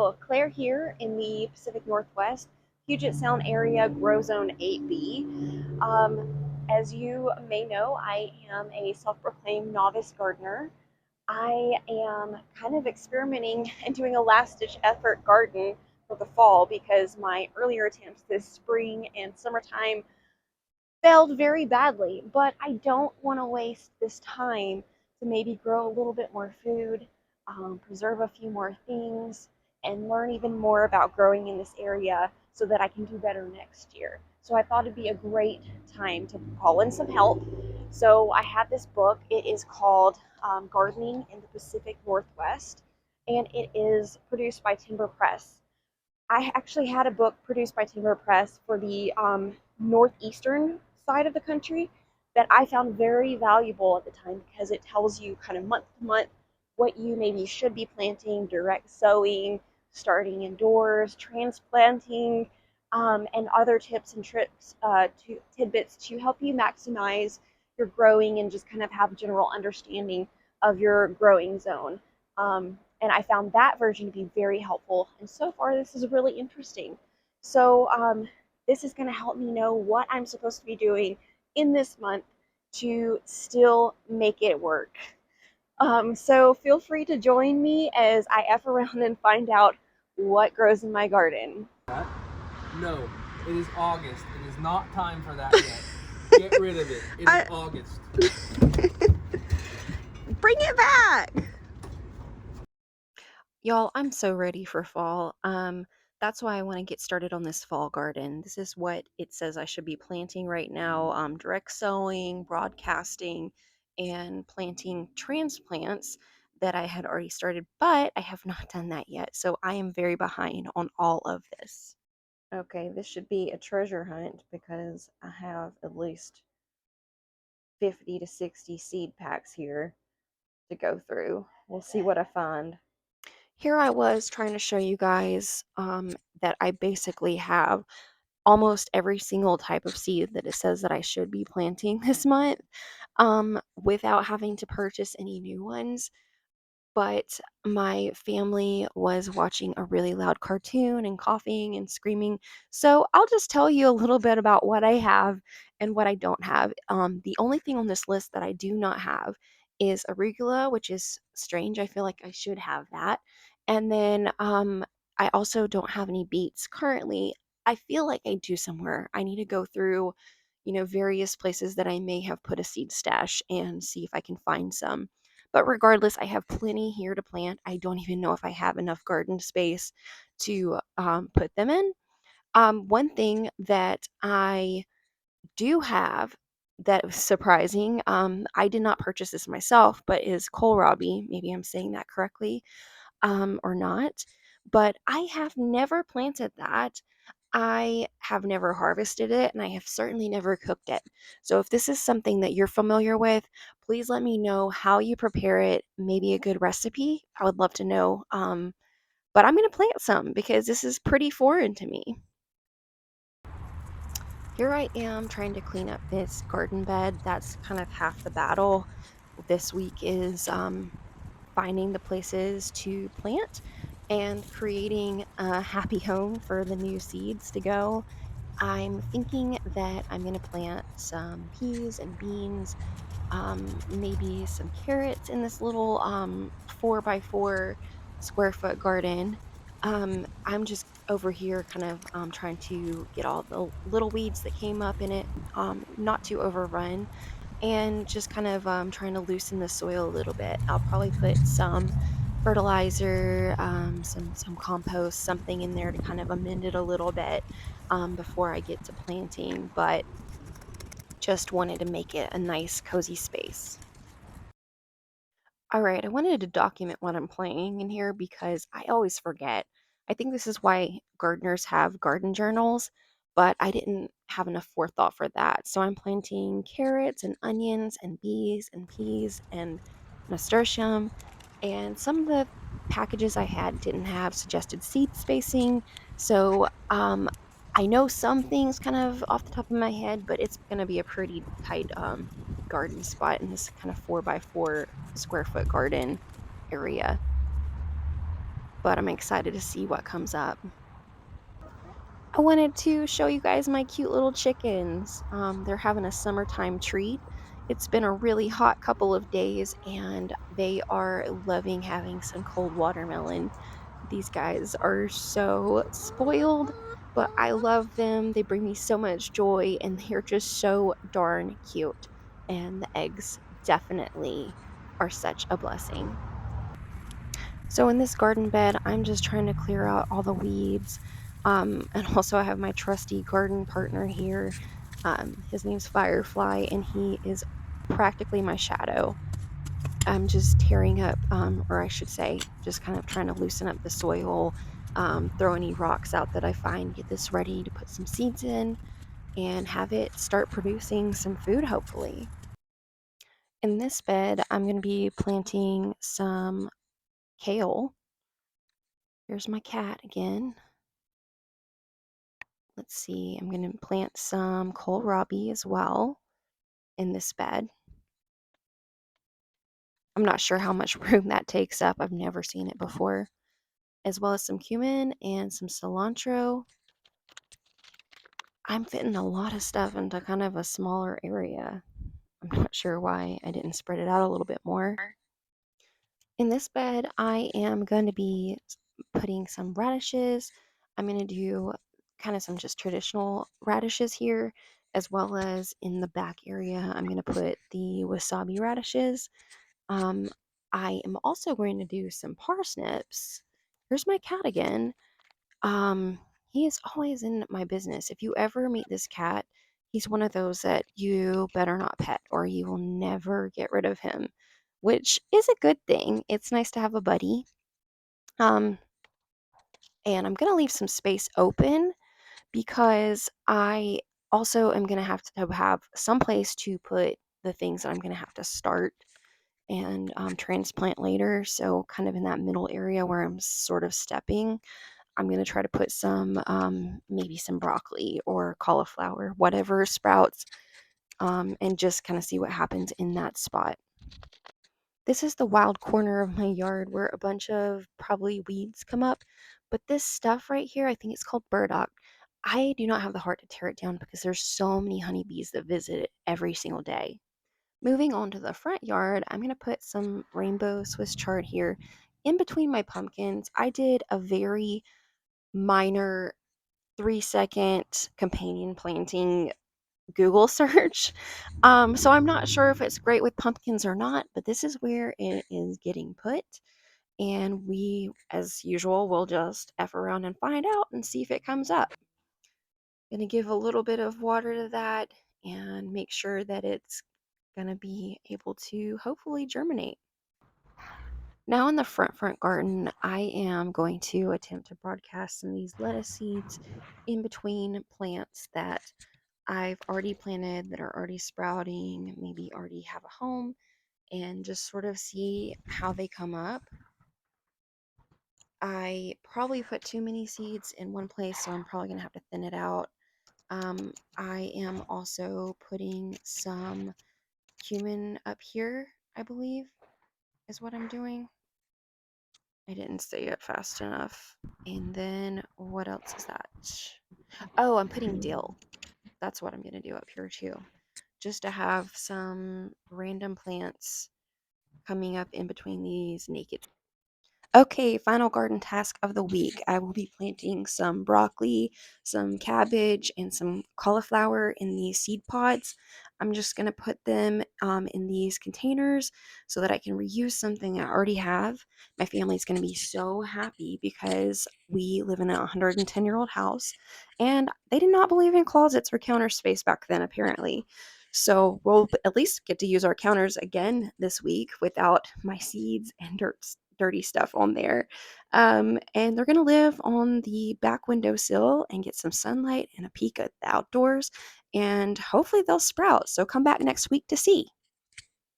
So Claire here in the Pacific Northwest, Puget Sound area, Grow Zone 8B. As you may know, I am a self-proclaimed novice gardener. I am kind of experimenting and doing a last-ditch effort garden for the fall because my earlier attempts this spring and summertime failed very badly, but I don't want to waste this time to maybe grow a little bit more food, preserve a few more things, and learn even more about growing in this area so that I can do better next year. So I thought it'd be a great time to call in some help. So I have this book. It is called Gardening in the Pacific Northwest, and it is produced by Timber Press. I actually had a book produced by Timber Press for the northeastern side of the country that I found very valuable at the time because it tells you kind of month to month what you maybe should be planting, direct sowing, starting indoors, transplanting, and other tips and tricks, tidbits to help you maximize your growing and just kind of have a general understanding of your growing zone. And I found that version to be very helpful. And so far, this is really interesting. So, this is going to help me know what I'm supposed to be doing in this month to still make it work. So, feel free to join me as I F around and find out what grows in my garden. That? No, it is August. It is not time for that yet. Get rid of it. It is August. Bring it back! Y'all, I'm so ready for fall. That's why I want to get started on this fall garden. This is what it says I should be planting right now. Direct sowing, broadcasting, and planting transplants that I had already started, but I have not done that yet. So I am very behind on all of this. Okay, this should be a treasure hunt because I have at least 50 to 60 seed packs here to go through. We'll see what I find. Here I was trying to show you guys that I basically have almost every single type of seed that it says that I should be planting this month without having to purchase any new ones. But my family was watching a really loud cartoon and coughing and screaming. So I'll just tell you a little bit about what I have and what I don't have. The only thing on this list that I do not have is arugula, which is strange. I feel like I should have that. And then I also don't have any beets currently. I feel like I do somewhere. I need to go through, various places that I may have put a seed stash and see if I can find some. But regardless, I have plenty here to plant. I don't even know if I have enough garden space to put them in. One thing that I do have that was surprising, I did not purchase this myself, but is kohlrabi. Maybe I'm saying that correctly or not. But I have never planted that. I have never harvested it and I have certainly never cooked it. So if this is something that you're familiar with, please let me know how you prepare it, maybe a good recipe. I would love to know. But I'm going to plant some because this is pretty foreign to me. Here I am trying to clean up this garden bed. That's kind of half the battle. This week is finding the places to plant and creating a happy home for the new seeds to go. I'm thinking that I'm going to plant some peas and beans, maybe some carrots in this little 4x4 square foot garden. I'm just over here kind of trying to get all the little weeds that came up in it not to overrun and just kind of trying to loosen the soil a little bit. I'll probably put some fertilizer, some compost, something in there to kind of amend it a little bit before I get to planting, but just wanted to make it a nice, cozy space. All right, I wanted to document what I'm planting in here because I always forget. I think this is why gardeners have garden journals, but I didn't have enough forethought for that. So I'm planting carrots and onions and bees and peas and nasturtium. And some of the packages I had didn't have suggested seed spacing. So I know some things kind of off the top of my head, but it's going to be a pretty tight garden spot in this kind of 4x4 square foot garden area. but I'm excited to see what comes up. I wanted to show you guys my cute little chickens. They're having a summertime treat. It's been a really hot couple of days, and they are loving having some cold watermelon. These guys are so spoiled, but I love them. They bring me so much joy, and they're just so darn cute. And the eggs definitely are such a blessing. So in this garden bed, I'm just trying to clear out all the weeds. And also I have my trusty garden partner here. His name's Firefly, and he is practically my shadow. I'm just tearing up, or I should say, just kind of trying to loosen up the soil, throw any rocks out that I find, get this ready to put some seeds in, and have it start producing some food, hopefully. In this bed, I'm going to be planting some kale. Here's my cat again. Let's see, I'm going to plant some kohlrabi as well in this bed. I'm not sure how much room that takes up. I've never seen it before. As well as some cumin and some cilantro. I'm fitting a lot of stuff into kind of a smaller area. I'm not sure why I didn't spread it out a little bit more. In this bed, I am going to be putting some radishes. I'm going to do kind of some just traditional radishes here, as well as in the back area, I'm going to put the wasabi radishes. Um, I am also going to do some parsnips. Here's my cat again. Um, he is always in my business. If you ever meet this cat, he's one of those that you better not pet or you will never get rid of him, which is a good thing. It's nice to have a buddy. Um, and I'm going to leave some space open because I also am going to have some place to put the things that I'm going to have to start and transplant later. So, kind of in that middle area where I'm sort of stepping, I'm going to try to put some, maybe some broccoli or cauliflower, whatever sprouts, and just kind of see what happens in that spot. This is the wild corner of my yard where a bunch of probably weeds come up, but this stuff right here, I think it's called burdock. I do not have the heart to tear it down because there's so many honeybees that visit it every single day. Moving on to the front yard, I'm going to put some rainbow Swiss chard here in between my pumpkins. I did a very minor 3-second companion planting Google search. So I'm not sure if it's great with pumpkins or not, but this is where it is getting put. And we, as usual, will just F around and find out and see if it comes up. Gonna give a little bit of water to that and make sure that it's gonna be able to hopefully germinate. Now in the front garden, I am going to attempt to broadcast some of these lettuce seeds in between plants that I've already planted that are already sprouting, maybe already have a home, and just sort of see how they come up. I probably put too many seeds in one place, so I'm probably going to have to thin it out. I am also putting some cumin up here, I believe, is what I'm doing. I didn't say it fast enough. And then what else is that? Oh, I'm putting dill. That's what I'm going to do up here too. Just to have some random plants coming up in between these naked. Okay, final garden task of the week. I will be planting some broccoli, some cabbage, and some cauliflower in these seed pods. I'm just going to put them in these containers so that I can reuse something I already have. My family's going to be so happy because we live in a 110-year-old house and they did not believe in closets or counter space back then, apparently. So we'll at least get to use our counters again this week without my seeds and dirty stuff on there. And they're going to live on the back windowsill and get some sunlight and a peek at the outdoors. And hopefully they'll sprout. So come back next week to see.